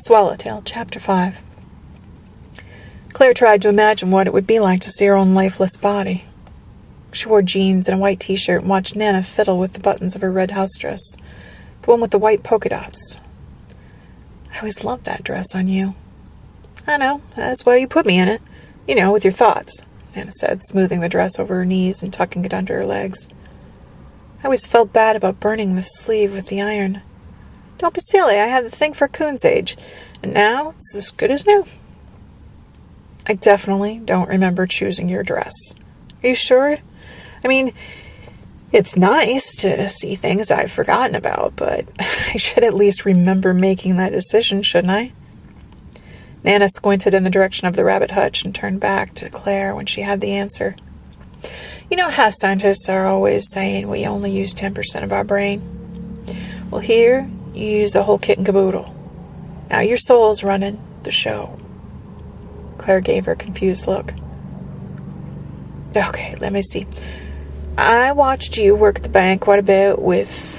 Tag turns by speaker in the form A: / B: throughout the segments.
A: Swallowtail, Chapter 5. Claire tried to imagine what it would be like to see her own lifeless body. She wore jeans and a white t-shirt and watched Nana fiddle with the buttons of her red house dress, the one with the white polka dots. I always loved that dress on you. I know, that's why you put me in it. You know, with your thoughts, Nana said, smoothing the dress over her knees and tucking it under her legs. I always felt bad about burning the sleeve with the iron. Don't be silly, I had the thing for Coon's age, and now it's as good as new. I definitely don't remember choosing your dress. Are you sure? I mean, it's nice to see things I've forgotten about, but I should at least remember making that decision, shouldn't I? Nana squinted in the direction of the rabbit hutch and turned back to Claire when she had the answer. You know how scientists are always saying we only use 10% of our brain? Well, here, you use the whole kit and caboodle. Now your soul's running the show. Claire gave her a confused look. Okay, let me see. I watched you work at the bank quite a bit with...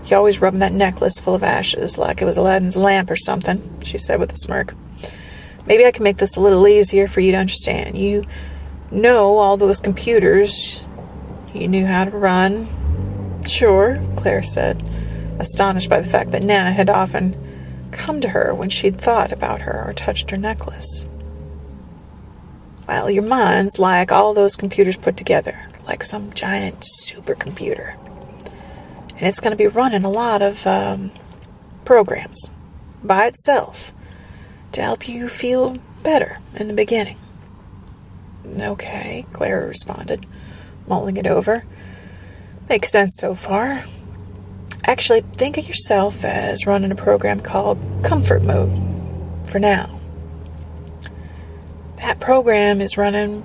A: You always rubbing that necklace full of ashes like it was Aladdin's lamp or something, she said with a smirk. Maybe I can make this a little easier for you to understand. You know all those computers you knew how to run. Sure, Claire said, astonished by the fact that Nana had often come to her when she'd thought about her or touched her necklace. Well, your mind's like all those computers put together, like some giant supercomputer. And it's going to be running a lot of programs by itself to help you feel better in the beginning. Okay, Claire responded, mulling it over. Makes sense so far. Actually, think of yourself as running a program called Comfort Mode for now. That program is running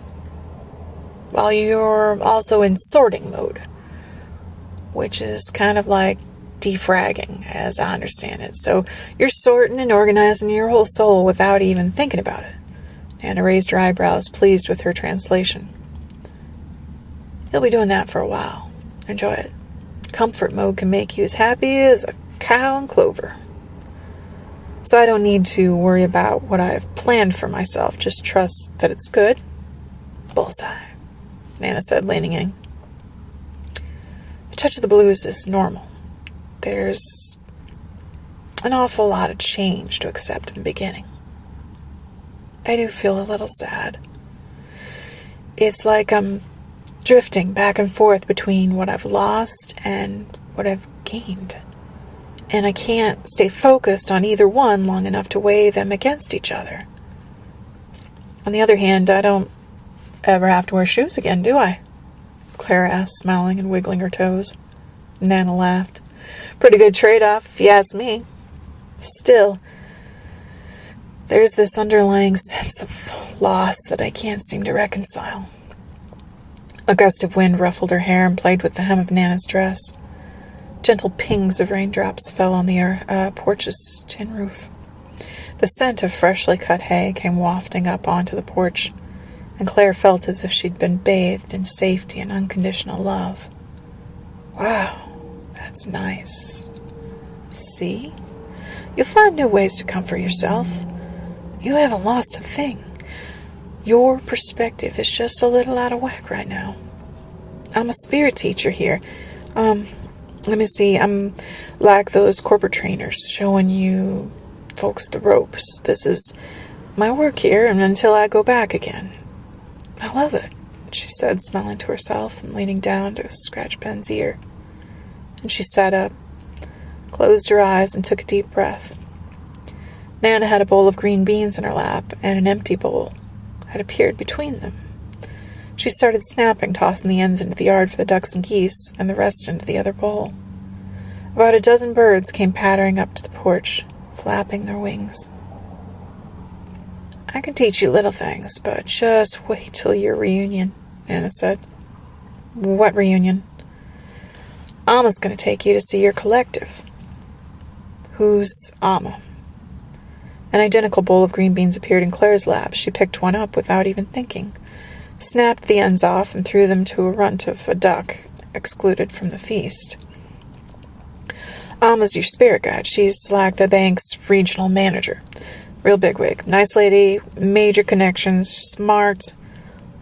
A: while you're also in sorting mode, which is kind of like defragging, as I understand it. So you're sorting and organizing your whole soul without even thinking about it. Anna raised her eyebrows, pleased with her translation. You'll be doing that for a while. Enjoy it. Comfort mode can make you as happy as a cow in clover. So I don't need to worry about what I've planned for myself. Just trust that it's good. Bullseye, Nana said, leaning in. A touch of the blues is normal. There's an awful lot of change to accept in the beginning. I do feel a little sad. It's like I'm drifting back and forth between what I've lost and what I've gained. And I can't stay focused on either one long enough to weigh them against each other. On the other hand, I don't ever have to wear shoes again, do I? Claire asked, smiling and wiggling her toes. Nana laughed. Pretty good trade-off, if you ask me. Still, there's this underlying sense of loss that I can't seem to reconcile. A gust of wind ruffled her hair and played with the hem of Nana's dress. Gentle pings of raindrops fell on the porch's tin roof. The scent of freshly cut hay came wafting up onto the porch, and Claire felt as if she'd been bathed in safety and unconditional love. Wow, that's nice. See? You'll find new ways to comfort yourself. You haven't lost a thing. Your perspective is just a little out of whack right now. I'm a spirit teacher here. Let me see. I'm like those corporate trainers showing you folks the ropes. This is my work here, and until I go back again. I love it, she said, smiling to herself and leaning down to scratch Ben's ear. And she sat up, closed her eyes, and took a deep breath. Nana had a bowl of green beans in her lap, and an empty bowl had appeared between them. She started snapping, tossing the ends into the yard for the ducks and geese, and the rest into the other bowl. About a dozen birds came pattering up to the porch, flapping their wings. I can teach you little things, but just wait till your reunion, Nana said. What reunion? Alma's going to take you to see your collective. Who's Alma? An identical bowl of green beans appeared in Claire's lap. She picked one up without even thinking, snapped the ends off, and threw them to a runt of a duck, excluded from the feast. Alma's your spirit guide. She's like the bank's regional manager. Real bigwig. Nice lady, major connections, smart.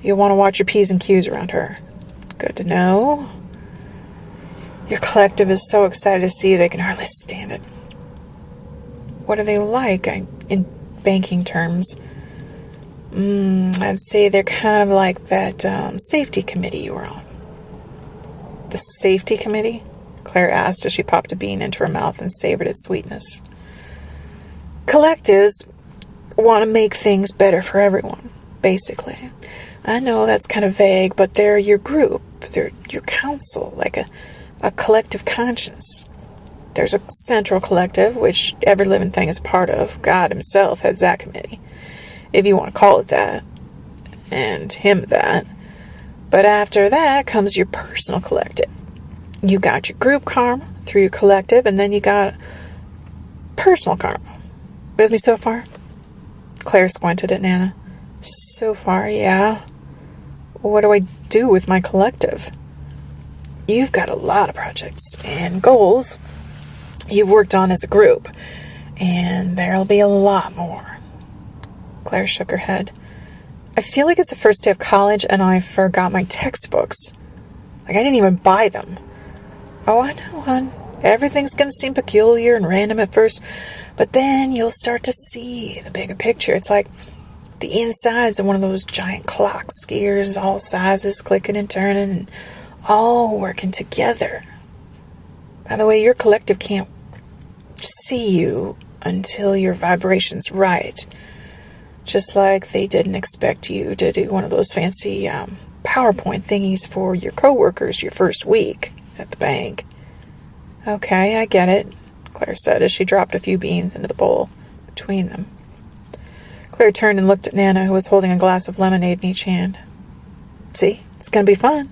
A: You'll want to watch your P's and Q's around her. Good to know. Your collective is so excited to see you they can hardly stand it. What are they like in banking terms? I'd say they're kind of like that safety committee you were on. The safety committee? Claire asked as she popped a bean into her mouth and savored its sweetness. Collectives want to make things better for everyone, basically. I know that's kind of vague, but they're your group. They're your council, like a collective conscience. There's a central collective, which every living thing is part of. God himself heads that committee, if you want to call it that, and him that. But after that comes your personal collective. You got your group karma through your collective, and then you got personal karma. With me so far? Claire squinted at Nana. So far, yeah. What do I do with my collective? You've got a lot of projects and goals you've worked on as a group, and there'll be a lot more. Claire shook her head. I feel like it's the first day of college and I forgot my textbooks. Like I didn't even buy them. Oh, I know, hon. Everything's going to seem peculiar and random at first, but then you'll start to see the bigger picture. It's like the insides of one of those giant clocks, gears, all sizes, clicking and turning, and all working together. By the way, your collective can't see you until your vibration's right. Just like they didn't expect you to do one of those fancy PowerPoint thingies for your coworkers your first week at the bank. Okay, I get it, Claire said as she dropped a few beans into the bowl between them. Claire turned and looked at Nana, who was holding a glass of lemonade in each hand. See, it's going to be fun,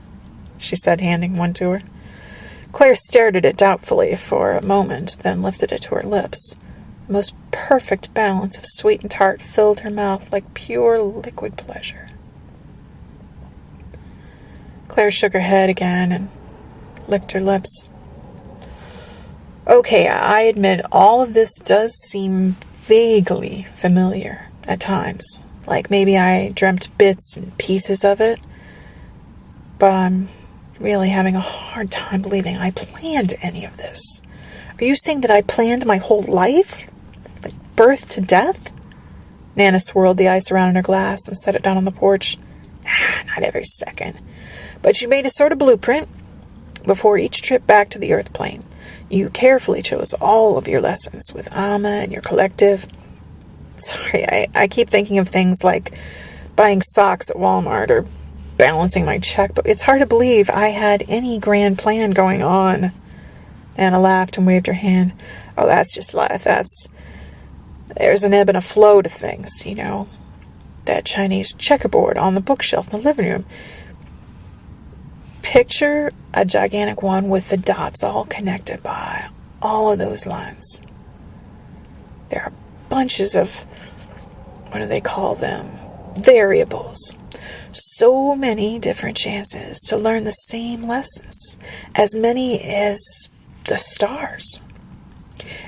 A: she said, handing one to her. Claire stared at it doubtfully for a moment, then lifted it to her lips. The most perfect balance of sweet and tart filled her mouth like pure liquid pleasure. Claire shook her head again and licked her lips. Okay, I admit all of this does seem vaguely familiar at times. Like maybe I dreamt bits and pieces of it. But I'm really having a hard time believing I planned any of this. Are you saying that I planned my whole life? Like birth to death? Nana swirled the ice around in her glass and set it down on the porch. Not every second. But you made a sort of blueprint before each trip back to the earth plane. You carefully chose all of your lessons with Amma and your collective. Sorry, I keep thinking of things like buying socks at Walmart or balancing my checkbook. It's hard to believe I had any grand plan going on. Anna laughed and waved her hand. Oh, that's just life. There's an ebb and a flow to things, you know. That Chinese checkerboard on the bookshelf in the living room. Picture a gigantic one with the dots all connected by all of those lines. There are bunches of, what do they call them? Variables. So many different chances to learn the same lessons. As many as the stars.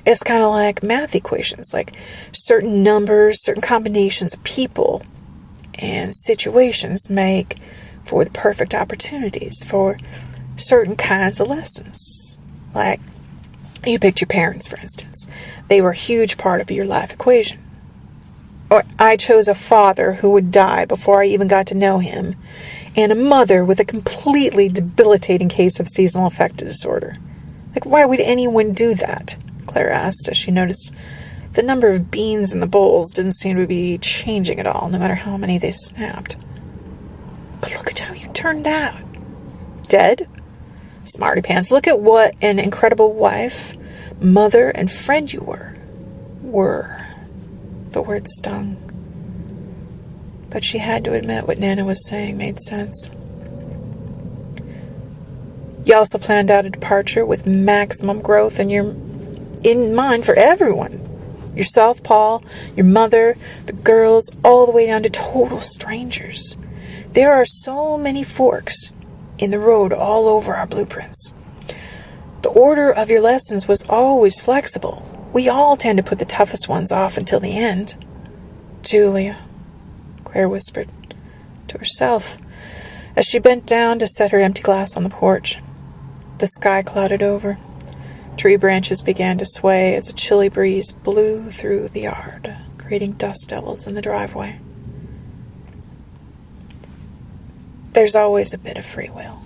A: It's kind of like math equations, like certain numbers, certain combinations of people and situations make for the perfect opportunities for certain kinds of lessons. Like, you picked your parents, for instance. They were a huge part of your life equation. Or I chose a father who would die before I even got to know him, and a mother with a completely debilitating case of seasonal affective disorder. Like, why would anyone do that? Claire asked as she noticed the number of beans in the bowls didn't seem to be changing at all, no matter how many they snapped. But look at how you turned out. Dead? Smarty pants, look at what an incredible wife, mother, and friend you were. The word stung. But she had to admit what Nana was saying made sense. You also planned out a departure with maximum growth in mind for everyone. Yourself, Paul, your mother, the girls, all the way down to total strangers. There are so many forks in the road all over our blueprints. The order of your lessons was always flexible. We all tend to put the toughest ones off until the end. Julia, Claire whispered to herself as she bent down to set her empty glass on the porch. The sky clouded over. Tree branches began to sway as a chilly breeze blew through the yard, creating dust devils in the driveway. There's always a bit of free will.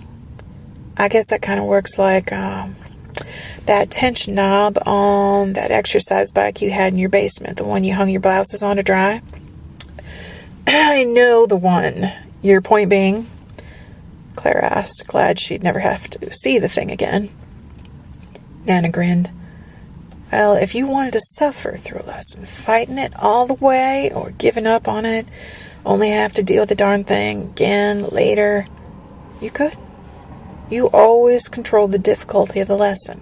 A: I guess that kind of works like that tension knob on that exercise bike you had in your basement, the one you hung your blouses on to dry. I know the one. Your point being? Claire asked, glad she'd never have to see the thing again. Nana grinned. Well, if you wanted to suffer through a lesson, fighting it all the way or giving up on it, only have to deal with the darn thing again later, you could. You always controlled the difficulty of the lesson.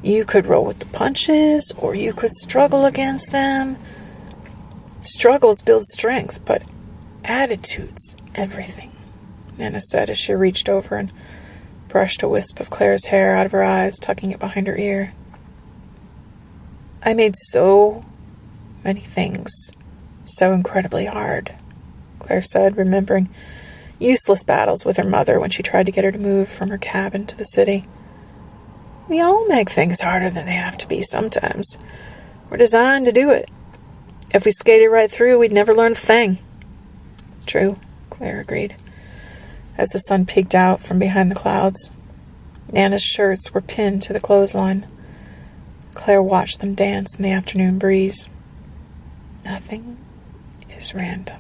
A: You could roll with the punches, or you could struggle against them. Struggles build strength, but attitude's everything, Nana said as she reached over and brushed a wisp of Claire's hair out of her eyes, tucking it behind her ear. I made so many things so incredibly hard, Claire said, remembering useless battles with her mother when she tried to get her to move from her cabin to the city. We all make things harder than they have to be sometimes. We're designed to do it. If we skated right through, we'd never learn a thing. True, Claire agreed, as the sun peeked out from behind the clouds. Nana's shirts were pinned to the clothesline. Claire watched them dance in the afternoon breeze. Nothing is random.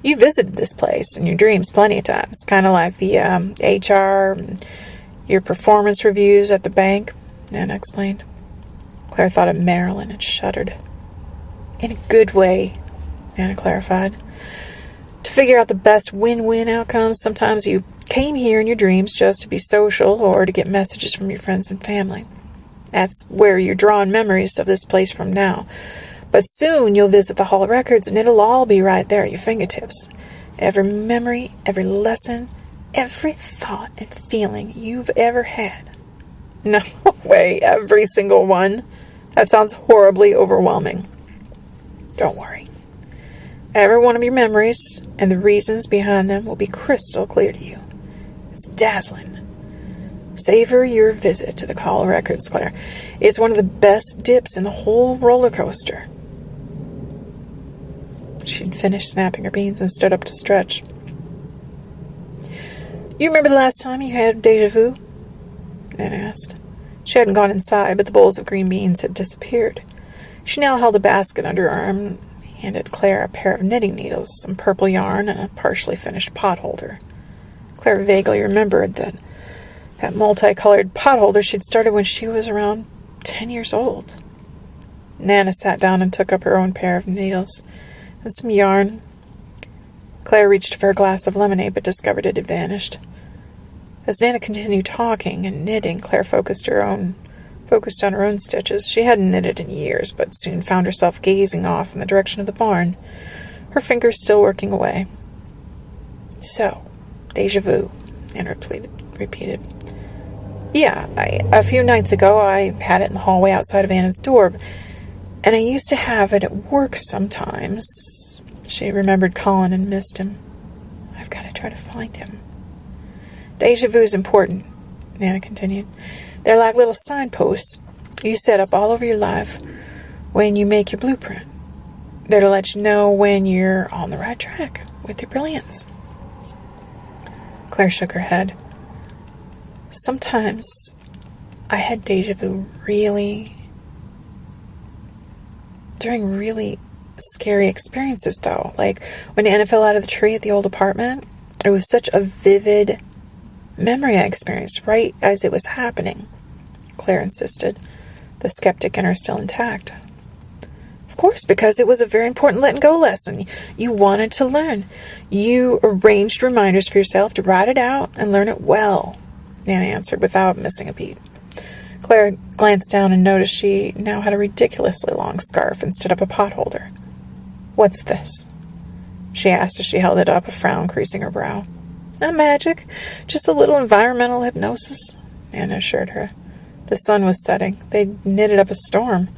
A: You visited this place in your dreams plenty of times, kind of like the HR and your performance reviews at the bank, Nana explained. Claire thought of Marilyn and shuddered. In a good way, Nana clarified. To figure out the best win-win outcomes, sometimes you came here in your dreams just to be social or to get messages from your friends and family. That's where you're drawing memories of this place from now. But soon you'll visit the Hall of Records and it'll all be right there at your fingertips. Every memory, every lesson, every thought and feeling you've ever had. No way, every single one. That sounds horribly overwhelming. Don't worry. Every one of your memories and the reasons behind them will be crystal clear to you. It's dazzling. Savor your visit to the Hall of Records, Claire. It's one of the best dips in the whole roller coaster. She'd finished snapping her beans and stood up to stretch. You remember the last time you had déjà vu? Nana asked. She hadn't gone inside, but the bowls of green beans had disappeared. She now held a basket under her arm and handed Claire a pair of knitting needles, some purple yarn, and a partially finished potholder. Claire vaguely remembered that multicolored potholder she'd started when she was around 10 years old. Nana sat down and took up her own pair of needles and some yarn. Claire reached for a glass of lemonade, but discovered it had vanished. As Nana continued talking and knitting, Claire focused on her own stitches. She hadn't knitted in years, but soon found herself gazing off in the direction of the barn, her fingers still working away. So, déjà vu, Nana repeated. Yeah, a few nights ago I had it in the hallway outside of Anna's door, and I used to have it at work sometimes. She remembered Colin and missed him. I've got to try to find him. Déjà vu is important, Nana continued. They're like little signposts you set up all over your life when you make your blueprint. They're to let you know when you're on the right track with your brilliance. Claire shook her head. Sometimes I had déjà vu during really scary experiences, though. Like when Anna fell out of the tree at the old apartment. It was such a vivid memory I experienced right as it was happening, Claire insisted, the skeptic in her still intact. Of course, because it was a very important letting go lesson. You wanted to learn. You arranged reminders for yourself to write it out and learn it well, Nana answered without missing a beat. Claire glanced down and noticed she now had a ridiculously long scarf instead of a potholder. What's this? She asked as she held it up, a frown creasing her brow. Not magic, just a little environmental hypnosis, Nana assured her. The sun was setting. They'd knitted up a storm.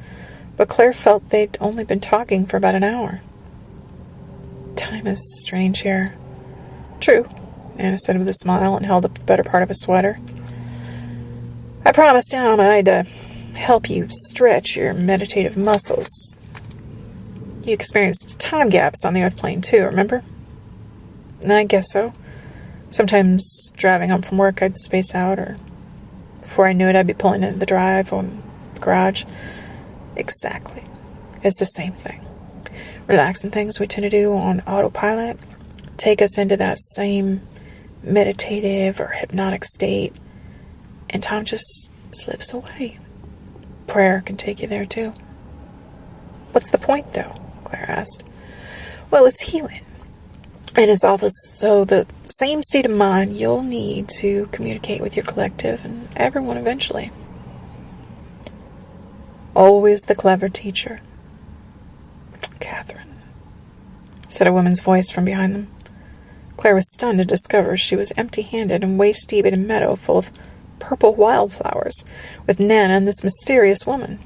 A: but Claire felt they'd only been talking for about an hour. Time is strange here. True, Anna said with a smile and held up the better part of a sweater. I promised Alma I'd help you stretch your meditative muscles. You experienced time gaps on the Earth plane too, remember? I guess so. Sometimes driving home from work I'd space out, or before I knew it I'd be pulling into the drive or the garage. Exactly. It's the same thing. Relaxing things we tend to do on autopilot take us into that same meditative or hypnotic state, and time just slips away. Prayer can take you there too. What's the point, though? Claire asked. Well, it's healing. And it's also the same state of mind you'll need to communicate with your collective and everyone eventually. Always the clever teacher. Catherine, said a woman's voice from behind them. Claire was stunned to discover she was empty-handed and waist-deep in a meadow full of purple wildflowers, with Nana and this mysterious woman.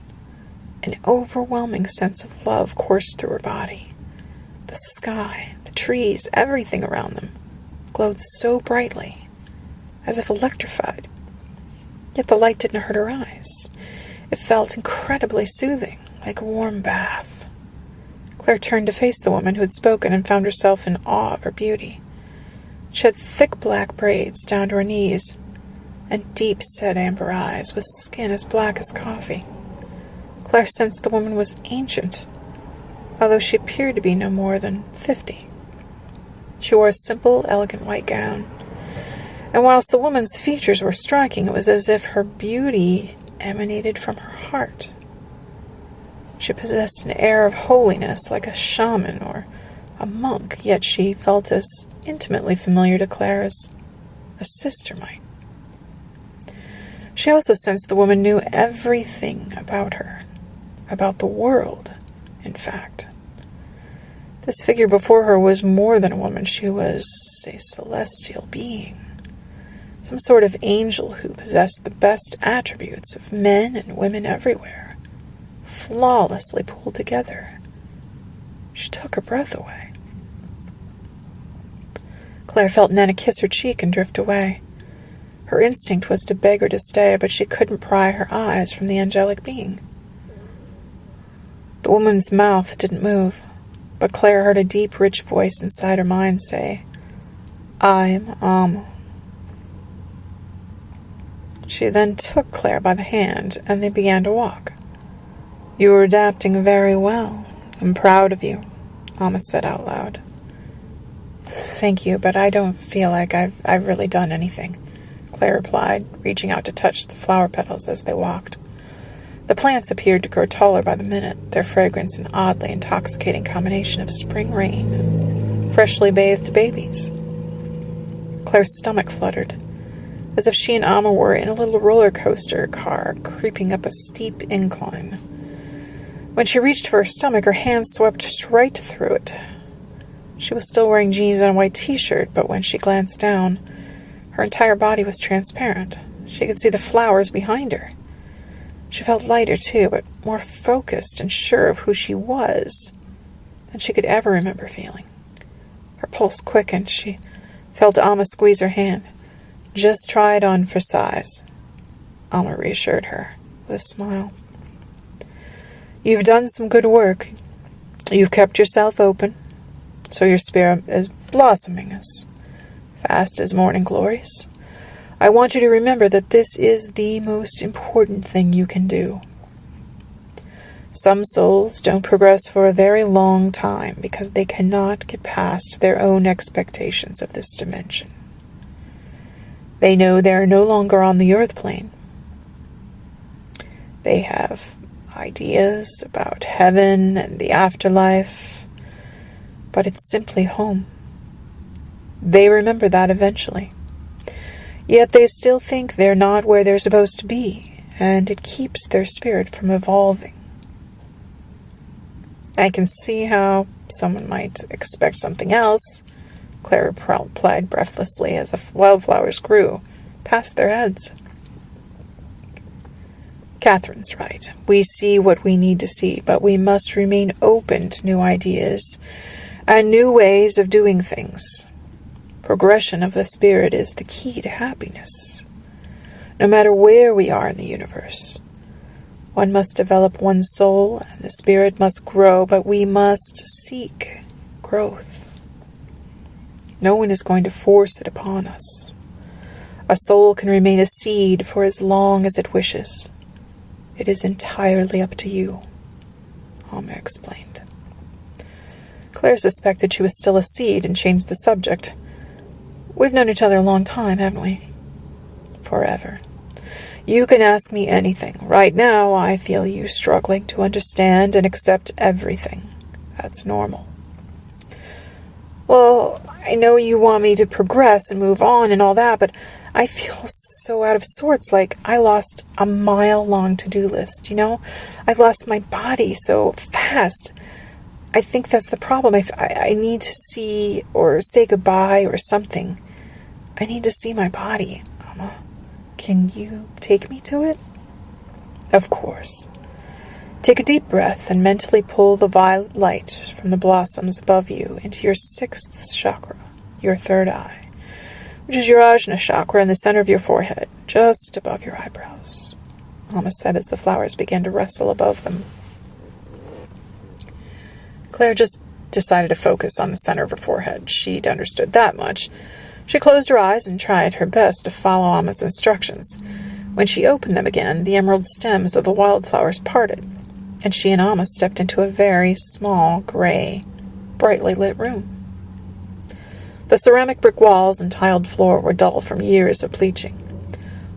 A: An overwhelming sense of love coursed through her body. The sky, the trees, everything around them glowed so brightly, as if electrified. Yet the light didn't hurt her eyes. It felt incredibly soothing, like a warm bath. Claire turned to face the woman who had spoken and found herself in awe of her beauty. She had thick black braids down to her knees, and deep-set amber eyes with skin as black as coffee. Claire sensed the woman was ancient, although she appeared to be no more than 50. She wore a simple, elegant white gown, and whilst the woman's features were striking, it was as if her beauty emanated from her heart. She possessed an air of holiness like a shaman or a monk, yet she felt as intimately familiar to Claire as a sister might. She also sensed the woman knew everything about her, about the world, in fact. This figure before her was more than a woman. She was a celestial being, some sort of angel who possessed the best attributes of men and women everywhere, flawlessly pulled together. She took her breath away. Claire felt Nana kiss her cheek and drift away. Her instinct was to beg her to stay, but she couldn't pry her eyes from the angelic being. The woman's mouth didn't move, but Claire heard a deep, rich voice inside her mind say, I'm Alma. She then took Claire by the hand, and they began to walk. You are adapting very well. I'm proud of you, Alma said out loud. Thank you, but I don't feel like I've really done anything, Claire replied, reaching out to touch the flower petals as they walked. The plants appeared to grow taller by the minute, their fragrance an oddly intoxicating combination of spring rain and freshly bathed babies. Claire's stomach fluttered, as if she and Alma were in a little roller coaster car creeping up a steep incline. When she reached for her stomach, her hand swept straight through it. She was still wearing jeans and a white t-shirt, but when she glanced down, her entire body was transparent. She could see the flowers behind her. She felt lighter, too, but more focused and sure of who she was than she could ever remember feeling. Her pulse quickened. She felt Alma squeeze her hand. Just try it on for size, Alma reassured her with a smile. You've done some good work. You've kept yourself open, so your spirit is blossoming as fast as morning glories. I want you to remember that this is the most important thing you can do. Some souls don't progress for a very long time because they cannot get past their own expectations of this dimension. They know they are no longer on the earth plane. They have ideas about heaven and the afterlife, but it's simply home. They remember that eventually. Yet they still think they're not where they're supposed to be, and it keeps their spirit from evolving. I can see how someone might expect something else, Claire replied breathlessly as the wildflowers grew past their heads. Catherine's right. We see what we need to see, but we must remain open to new ideas and new ways of doing things. Progression of the spirit is the key to happiness. No matter where we are in the universe, one must develop one's soul, and the spirit must grow, but we must seek growth. No one is going to force it upon us. A soul can remain a seed for as long as it wishes. It is entirely up to you, Alma explained. Claire suspected she was still a seed and changed the subject. We've known each other a long time, haven't we? Forever. You can ask me anything. Right now, I feel you struggling to understand and accept everything. That's normal. Well, I know you want me to progress and move on and all that, but I feel so out of sorts, like I lost a mile-long to-do list, I lost my body so fast. I think that's the problem. I need to see or say goodbye or something. I need to see my body. Can you take me to it? Of course. Take a deep breath and mentally pull the violet light from the blossoms above you into your 6th chakra, your third eye, which is your Ajna chakra in the center of your forehead, just above your eyebrows, Alma said as the flowers began to rustle above them. Claire just decided to focus on the center of her forehead. She'd understood that much. She closed her eyes and tried her best to follow Alma's instructions. When she opened them again, the emerald stems of the wildflowers parted, and she and Alma stepped into a very small, gray, brightly lit room. The ceramic brick walls and tiled floor were dull from years of bleaching.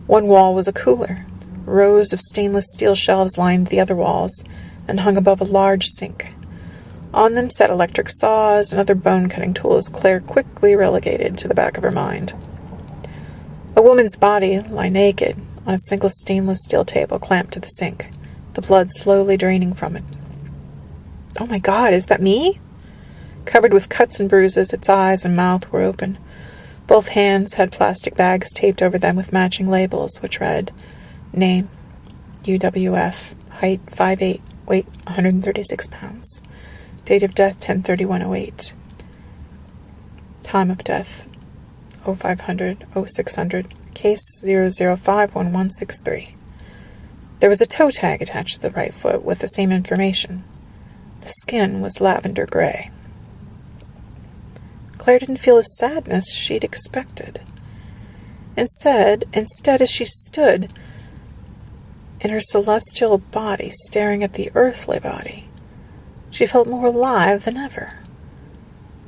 A: One wall was a cooler. Rows of stainless steel shelves lined the other walls and hung above a large sink. On them sat electric saws and other bone-cutting tools Claire quickly relegated to the back of her mind. A woman's body lay naked on a single stainless steel table clamped to the sink, the blood slowly draining from it. Oh my God, is that me? Covered with cuts and bruises, its eyes and mouth were open. Both hands had plastic bags taped over them with matching labels, which read, Name, UWF, height 5'8", weight 136 pounds. Date of death 10/31/08. Time of death 0500-0600. Case 0051163. There was a toe tag attached to the right foot with the same information. The skin was lavender gray. Claire didn't feel the sadness she'd expected. Instead, as she stood in her celestial body staring at the earthly body, she felt more alive than ever.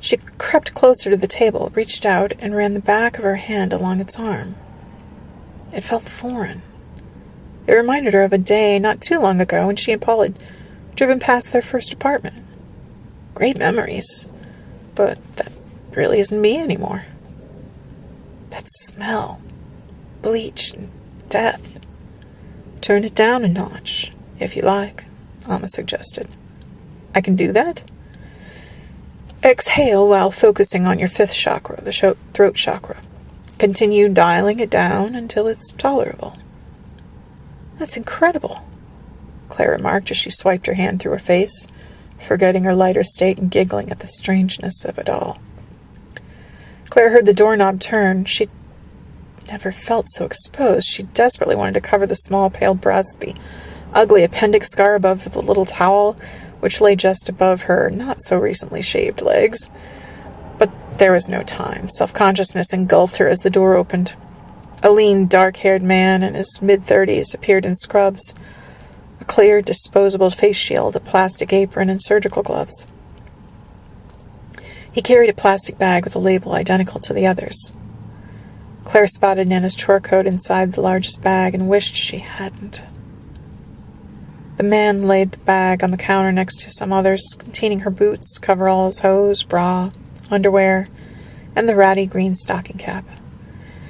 A: She crept closer to the table, reached out, and ran the back of her hand along its arm. It felt foreign. It reminded her of a day not too long ago when she and Paul had driven past their first apartment. Great memories, but that really isn't me anymore. That smell, bleach and death. Turn it down a notch, if you like, Alma suggested. I can do that? Exhale while focusing on your 5th chakra, the throat chakra. Continue dialing it down until it's tolerable. That's incredible, Claire remarked as she swiped her hand through her face, forgetting her lighter state and giggling at the strangeness of it all. Claire heard the doorknob turn. She'd never felt so exposed. She desperately wanted to cover the small, pale breast, the ugly appendix scar above the little towel, which lay just above her not-so-recently shaved legs. But there was no time. Self-consciousness engulfed her as the door opened. A lean, dark-haired man in his mid-30s appeared in scrubs, a clear, disposable face shield, a plastic apron, and surgical gloves. He carried a plastic bag with a label identical to the others. Claire spotted Nana's chore coat inside the largest bag and wished she hadn't. The man laid the bag on the counter next to some others, containing her boots, coveralls, hose, bra, underwear, and the ratty green stocking cap.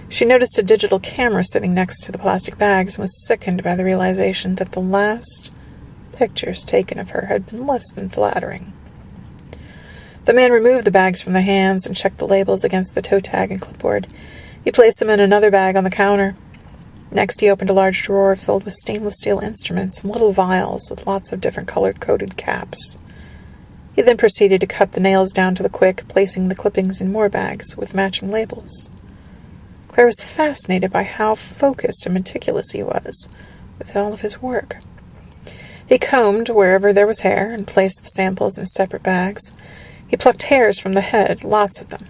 A: She noticed a digital camera sitting next to the plastic bags and was sickened by the realization that the last pictures taken of her had been less than flattering. The man removed the bags from the hands and checked the labels against the toe tag and clipboard. He placed them in another bag on the counter. Next, he opened a large drawer filled with stainless steel instruments and little vials with lots of different colored-coded caps. He then proceeded to cut the nails down to the quick, placing the clippings in more bags with matching labels. Claire was fascinated by how focused and meticulous he was with all of his work. He combed wherever there was hair and placed the samples in separate bags. He plucked hairs from the head, lots of them,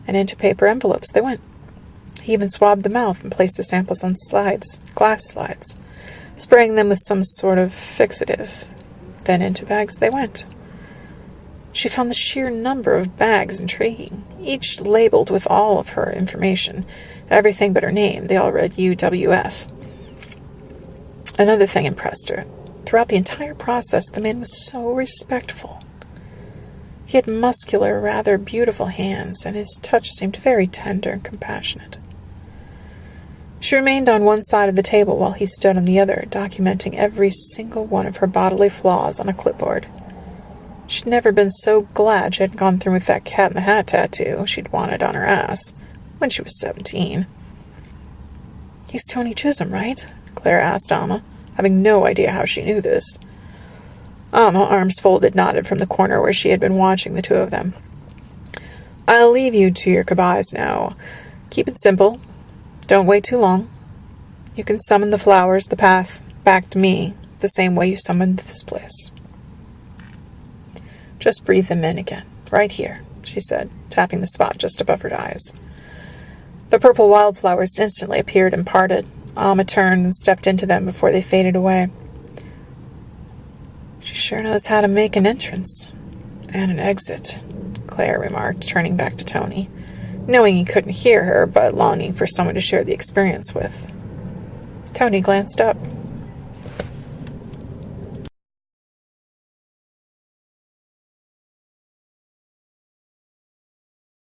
A: and into paper envelopes they went. He even swabbed the mouth and placed the samples on glass slides, spraying them with some sort of fixative. Then into bags they went. She found the sheer number of bags intriguing, each labeled with all of her information, everything but her name. They all read UWF. Another thing impressed her. Throughout the entire process, the man was so respectful. He had muscular, rather beautiful hands, and his touch seemed very tender and compassionate. She remained on one side of the table while he stood on the other, documenting every single one of her bodily flaws on a clipboard. She'd never been so glad she hadn't gone through with that cat-in-the-hat tattoo she'd wanted on her ass when she was 17. "He's Tony Chisholm, right?" Claire asked Alma, having no idea how she knew this. Alma, arms folded, nodded from the corner where she had been watching the two of them. "I'll leave you to your goodbyes now. Keep it simple. Don't wait too long. You can summon the flowers, the path, back to me, the same way you summoned this place. Just breathe them in again, right here," she said, tapping the spot just above her eyes. The purple wildflowers instantly appeared and parted. Alma turned and stepped into them before they faded away. "She sure knows how to make an entrance and an exit," Claire remarked, turning back to Tony, knowing he couldn't hear her, but longing for someone to share the experience with. Tony glanced up.